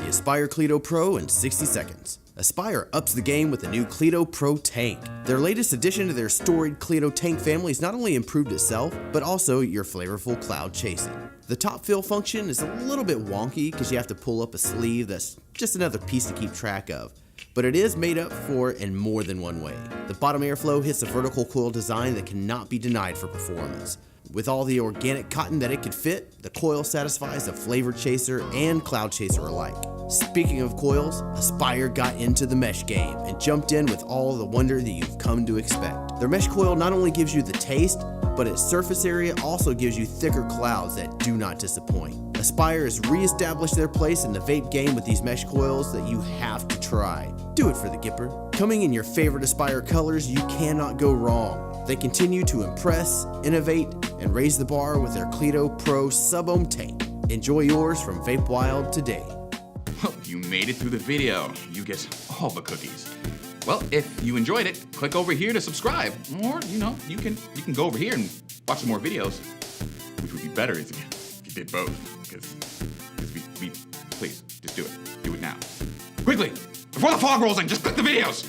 Aspire Cleito Pro in 60 seconds. Aspire ups the game with the new Cleito Pro tank. Their latest addition to their storied Cleito tank family has not only improved itself, but also your flavorful cloud chasing. The top fill function is a little bit wonky because you have to pull up a sleeve that's just another piece to keep track of, but it is made up for in more than one way. The bottom airflow hits a vertical coil design that cannot be denied for performance. With all the organic cotton that it could fit, the coil satisfies a flavor chaser and cloud chaser alike. Speaking of coils, Aspire got into the mesh game and jumped in with all the wonder that you've come to expect. Their mesh coil not only gives you the taste, but its surface area also gives you thicker clouds that do not disappoint. Aspire has re-established their place in the vape game with these mesh coils that you have to try. Do it for the Gipper. Coming in your favorite Aspire colors, you cannot go wrong. They continue to impress, innovate, and raise the bar with their Cleito Pro Sub-Ohm tank. Enjoy yours from VapeWild today. Well, you made it through the video. You get all the cookies. Well, if you enjoyed it, click over here to subscribe. Or, you can go over here and watch some more videos, which would be better if you did both. Because we please, just do it. Do it now. Quickly, before the fog rolls in, just click the videos.